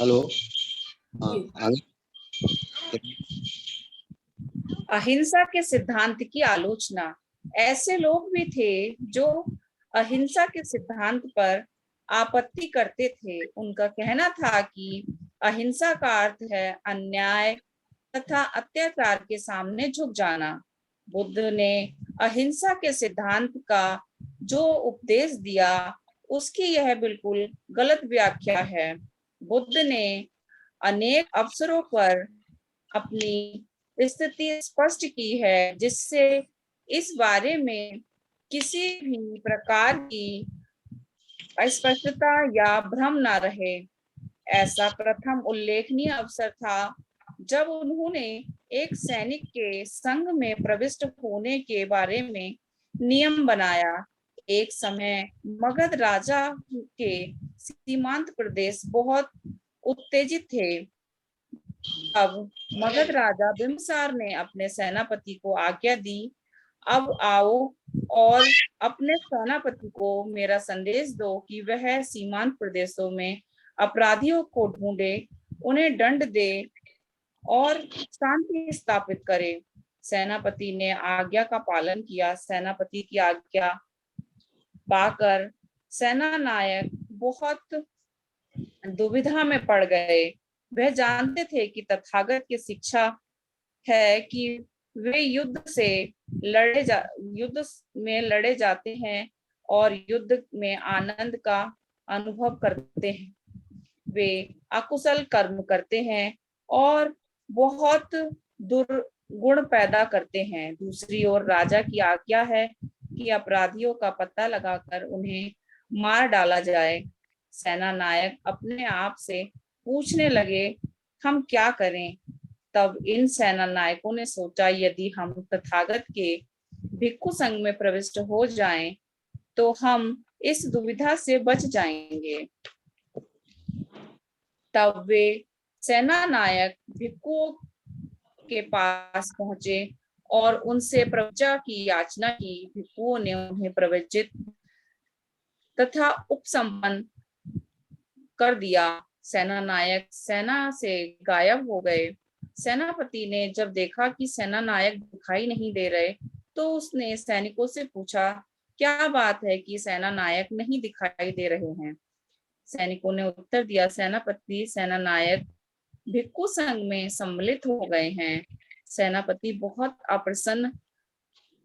हेलो। जी। अहिंसा के सिद्धांत की आलोचना। ऐसे लोग भी थे जो अहिंसा के सिद्धांत पर आपत्ति करते थे। उनका कहना था कि अहिंसा का अर्थ है अन्याय तथा अत्याचार के सामने झुक जाना। बुद्ध ने अहिंसा के सिद्धांत का जो उपदेश दिया उसकी यह बिल्कुल गलत व्याख्या है। बुद्ध ने अनेक अवसरों पर अपनी स्थिति स्पष्ट की है, जिससे इस बारे में किसी भी प्रकार की अस्पष्टता या भ्रम न रहे। ऐसा प्रथम उल्लेखनीय अवसर था जब उन्होंने एक सैनिक के संघ में प्रविष्ट होने के बारे में नियम बनाया। एक समय मगध राजा के सीमांत प्रदेश बहुत उत्तेजित थे। अब मगध राजा बिम्बिसार ने अपने सेनापति को आज्ञा दी, अब आओ और अपने सेनापति को मेरा संदेश दो कि वह सीमांत प्रदेशों में अपराधियों को ढूंढे, उन्हें दंड दे और शांति स्थापित करे। सेनापति ने आज्ञा का पालन किया। सेनापति की आज्ञा पाकर सेना नायक बहुत दुविधा में पड़ गए। वह जानते थे कि तथागत की शिक्षा है कि वे युद्ध में लड़े जाते हैं और युद्ध में आनंद का अनुभव करते हैं। वे अकुशल कर्म करते हैं और बहुत दुर्गुण पैदा करते हैं। दूसरी ओर राजा की आज्ञा है कि अपराधियों का पता लगाकर उन्हें मार डाला जाए। सेना नायक अपने आप से पूछने लगे, हम क्या करें? तब इन सेना नायकों ने सोचा, यदि हम तथागत के भिक्षु संघ में प्रविष्ट हो जाएं, तो हम इस दुविधा से बच जाएंगे। तब वे सेना नायक भिक्षुओं के पास पहुंचे और उनसे प्रवृत्ति की याचना की। भिक्षुओं ने उन्हें प्रवृत्ति तथा उपसंपन्न कर दिया। सेना नायक सेना से गायब हो गए। सेनापति ने जब देखा कि सेना नायक दिखाई नहीं दे रहे, तो उसने सैनिकों से पूछा, क्या बात है कि सेना नायक नहीं दिखाई दे रहे हैं? सैनिकों ने उत्तर दिया, सेनापति, सेना नायक भिक्षु संघ में सम्मिलित हो गए हैं। सेनापति बहुत अप्रसन्न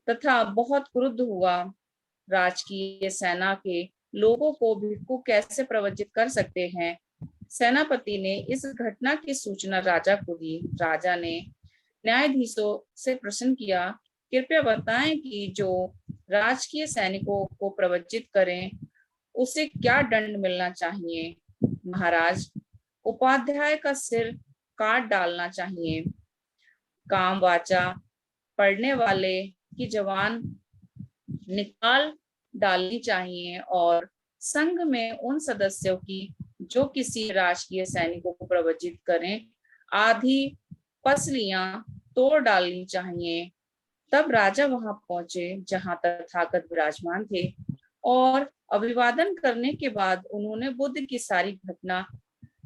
तथा बहुत क्रुद्ध हुआ। राजकीय सेना के लोगों को भिक्षु कैसे प्रवचित कर सकते हैं? सेनापति ने इस घटना की सूचना राजा को दी। राजा ने न्यायाधीशों से प्रश्न किया, कृपया बताएं कि जो राजकीय सैनिकों को प्रवचित करें उसे क्या दंड मिलना चाहिए? महाराज, उपाध्याय का सिर काट डालना चाहिए। काम वाचा पढ़ने वाले की जवान निकाल डालनी चाहिए और संघ में उन सदस्यों की जो किसी राजकीय सैनिकों को प्रवचित करें आधी पसलियां तोड़ डालनी चाहिए। तब राजा वहां पहुंचे जहां तथागत विराजमान थे और अभिवादन करने के बाद उन्होंने बुद्ध की सारी घटना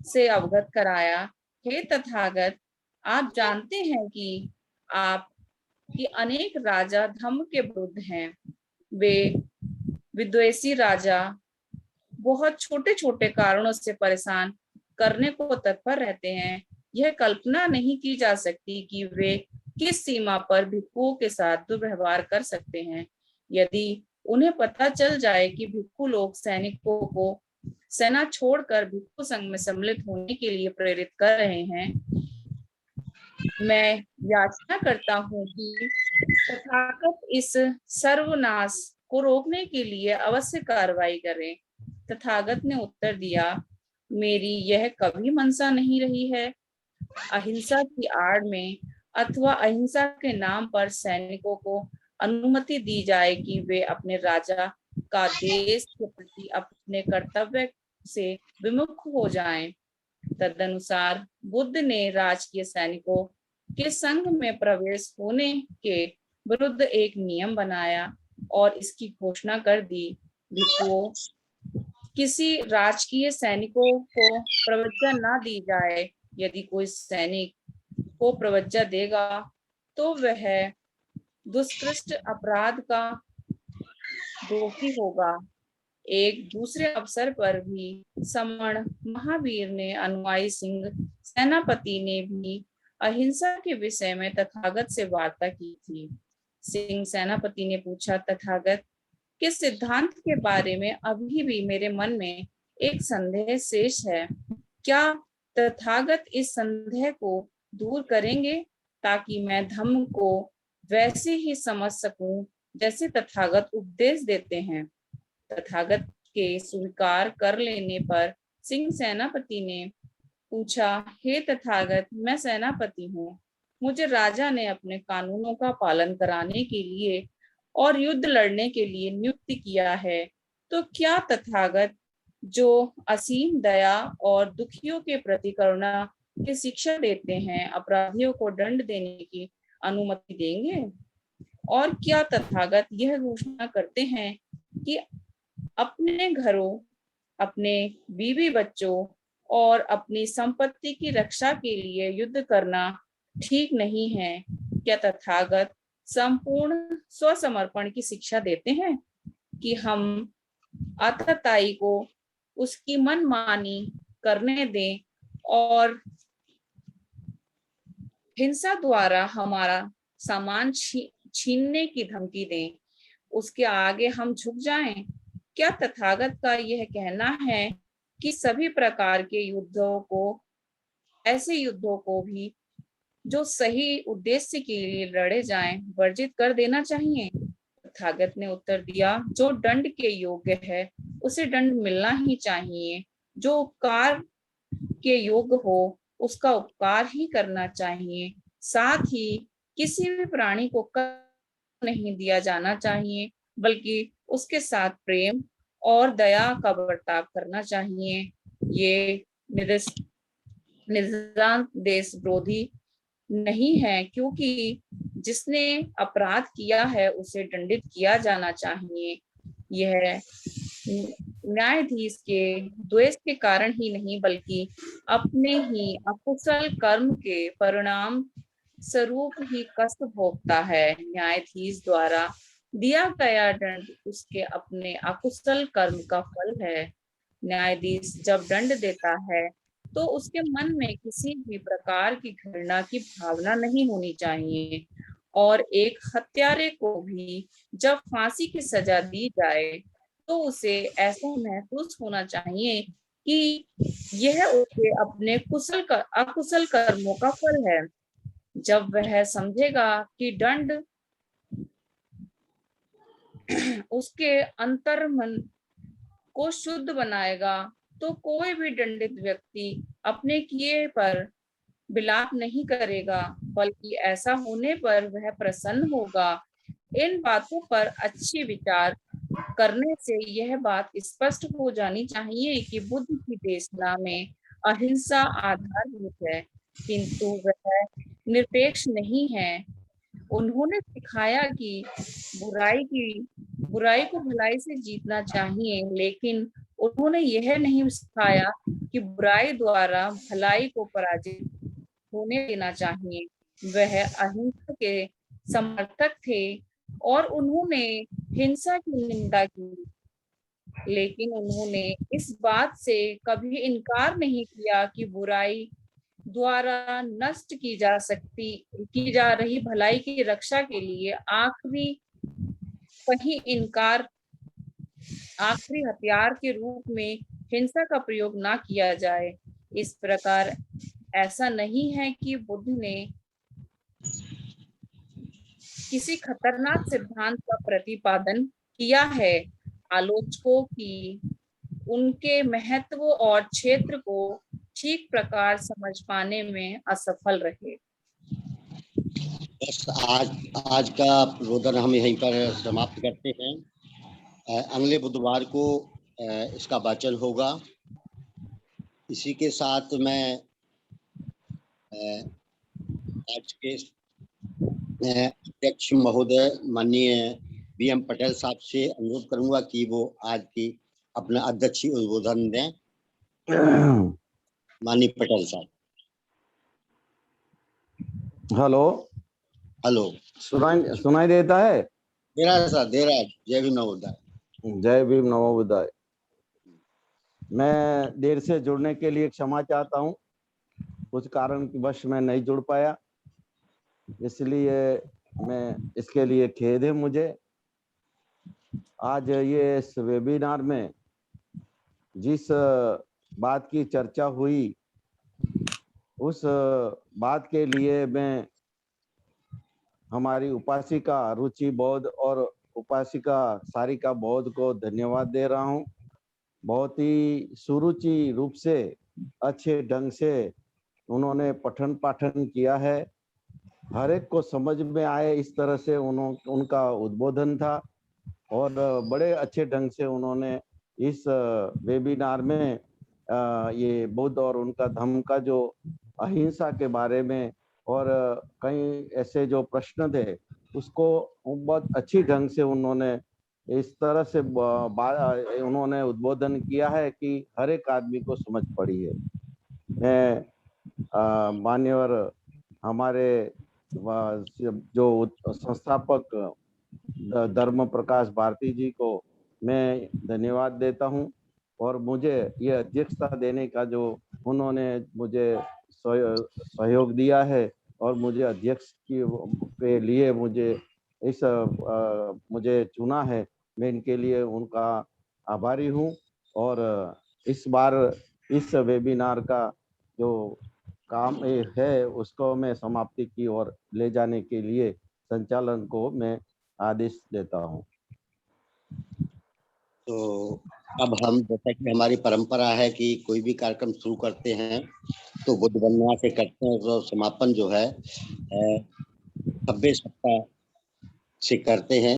से अवगत कराया। हे तथागत, आप जानते हैं कि आप कि अनेक राजा धम्म के विरुद्ध हैं। वे विद्वेषी राजा बहुत छोटे छोटे कारणों से परेशान करने को तत्पर रहते हैं। यह कल्पना नहीं की जा सकती कि वे किस सीमा पर भिक्षुओं के साथ दुर्व्यवहार कर सकते हैं। यदि उन्हें पता चल जाए कि भिक्षु लोग सैनिकों को सेना छोड़कर भिक्षु संघ में सम्मिलित होने के लिए प्रेरित कर रहे हैं, मैं याचना करता हूँ कि तथागत इस सर्वनाश को रोकने के लिए अवश्य कार्रवाई करें। तथागत ने उत्तर दिया, मेरी यह कभी मंशा नहीं रही है। अहिंसा की आड़ में अथवा अहिंसा के नाम पर सैनिकों को अनुमति दी जाए कि वे अपने राजा का देश के प्रति अपने कर्तव्य से विमुख हो जाएं। तदनुसार बुद्ध ने राजकीय सैनिकों के संघ में प्रवेश होने के विरुद्ध एक नियम बनाया और इसकी घोषणा कर दी। भिक्षुओं किसी राजकीय सैनिकों को प्रवज्ञा न दी जाए। यदि कोई सैनिक को प्रवज्ञा देगा तो वह दुष्कृष्ट अपराध का दोषी होगा। एक दूसरे अवसर पर भी समण महावीर ने अनुयायी सिंह सेनापति ने भी अहिंसा के विषय में तथागत से वार्ता की थी। सिंह सेनापति ने पूछा, तथागत, किस सिद्धांत के बारे में अभी भी मेरे मन में एक संदेह शेष है। क्या तथागत इस संदेह को दूर करेंगे ताकि मैं धम्म को वैसे ही समझ सकूं जैसे तथागत उपदेश देते हैं? तथागत के स्वीकार कर लेने पर सिंह सेनापति ने पूछा, हे तथागत, मैं सेनापति हूँ। मुझे राजा ने अपने कानूनों का पालन कराने के लिए और युद्ध लड़ने के लिए नियुक्त किया है, तो क्या तथागत जो असीम दया और दुखियों के प्रति करुणा की शिक्षा देते हैं, अपराधियों को दंड देने की अनुमति देंगे? और क्या तथागत यह घोषणा करते हैं कि अपने घरों, अपने बीवी बच्चों और अपनी संपत्ति की रक्षा के लिए युद्ध करना ठीक नहीं है? क्या तथागत संपूर्ण स्वसमर्पण की शिक्षा देते हैं कि हम आतताई को उसकी मनमानी करने दें और हिंसा द्वारा हमारा सामान छीनने की धमकी दें? उसके आगे हम झुक जाएं? क्या तथागत का यह कहना है कि सभी प्रकार के युद्धों को, ऐसे युद्धों को भी जो सही उद्देश्य के लिए लड़े जाएं, वर्जित कर देना चाहिए? तथागत ने उत्तर दिया, जो दंड के योग्य है उसे दंड मिलना ही चाहिए। जो उपकार के योग्य हो उसका उपकार ही करना चाहिए। साथ ही किसी भी प्राणी को कष्ट नहीं दिया जाना चाहिए, बल्कि उसके साथ प्रेम और दया का बर्ताव करना चाहिए। ये निजाम देश विरोधी नहीं है, क्योंकि जिसने अपराध किया है उसे दंडित किया जाना चाहिए। यह न्यायाधीश के द्वेष के कारण ही नहीं बल्कि अपने ही अकुशल कर्म के परिणाम स्वरूप ही कष्ट भोगता है। न्यायाधीश द्वारा दिया गया दंड उसके अपने अकुशल कर्म का फल है। न्यायाधीश जब दंड देता है तो उसके मन में किसी भी प्रकार की घृणा की भावना नहीं होनी चाहिए, और एक हत्यारे को भी जब फांसी की सजा दी जाए तो उसे ऐसा महसूस होना चाहिए कि यह उसके अपने अकुशल कर्मों का फल है। जब वह समझेगा कि दंड उसके अंतर्मन को शुद्ध बनाएगा तो कोई भी दंडित व्यक्ति अपने किए पर विलाप नहीं करेगा, बल्कि ऐसा होने पर वह प्रसन्न होगा। इन बातों पर अच्छे विचार करने से यह बात स्पष्ट हो जानी चाहिए कि बुद्ध की देशना में अहिंसा आधारभूत है, किंतु वह निरपेक्ष नहीं है। उन्होंने सिखाया कि बुराई को भलाई से जीतना चाहिए, लेकिन उन्होंने यह नहीं सिखाया कि बुराई द्वारा भलाई को पराजित होने देना चाहिए। वह अहिंसा के समर्थक थे और उन्होंने हिंसा की निंदा की, लेकिन उन्होंने इस बात से कभी इनकार नहीं किया कि बुराई द्वारा नष्ट की जा रही भलाई की रक्षा के लिए आखिरी हथियार के रूप में हिंसा का प्रयोग ना किया जाए। इस प्रकार ऐसा नहीं है कि बुद्ध ने किसी खतरनाक सिद्धांत का प्रतिपादन किया है। आलोचकों की उनके महत्व और क्षेत्र को ठीक प्रकार समझ पाने में असफल रहे। बस आज का प्रबोधन हम यहीं पर समाप्त करते हैं। अगले बुधवार को इसका वाचन होगा। इसी के साथ मैं आज के अध्यक्ष महोदय माननीय बीएम पटेल साहब से अनुरोध करूंगा कि वो आज की अपना अध्यक्षीय उद्बोधन दें। माननीय पटेल साहब। हेलो, सुनाई देता है? दे रहा है सर, दे रहा है। जय भीम नवोदय। जय भीम नवोदय। मैं देर से जुड़ने के लिए क्षमा चाहता हूँ, कुछ कारणवश मैं नहीं जुड़ पाया, इसलिए मैं इसके लिए खेद है मुझे। आज ये इस वेबिनार में जिस बात की चर्चा हुई उस बात के लिए मैं हमारी उपासिका रुचि बौद्ध और उपासिका सारिका बौद्ध को धन्यवाद दे रहा हूँ। बहुत ही सुरुचि रूप से अच्छे ढंग से उन्होंने पठन पाठन किया है, हर एक को समझ में आए इस तरह से उनका उद्बोधन था, और बड़े अच्छे ढंग से उन्होंने इस वेबिनार में ये बुद्ध और उनका धम्म का जो अहिंसा के बारे में और कई ऐसे जो प्रश्न थे उसको बहुत अच्छी ढंग से उन्होंने इस तरह से उन्होंने उद्बोधन किया है कि हर एक आदमी को समझ पड़ी है। मैं मान्यवर हमारे जो संस्थापक धर्म प्रकाश भारती जी को मैं धन्यवाद देता हूं, और मुझे ये अध्यक्षता देने का जो उन्होंने मुझे सहयोग दिया है और मुझे अध्यक्ष के लिए मुझे चुना है, मैं इनके लिए उनका आभारी हूं। और इस बार इस वेबिनार का जो काम है उसको मैं समाप्ति की ओर ले जाने के लिए संचालन को मैं आदेश देता हूं। तो अब हम, जैसा कि हमारी परंपरा है कि कोई भी कार्यक्रम शुरू करते हैं तो बुद्ध वंदना से करते हैं, तो समापन जो है 26 सप्ताह से करते हैं।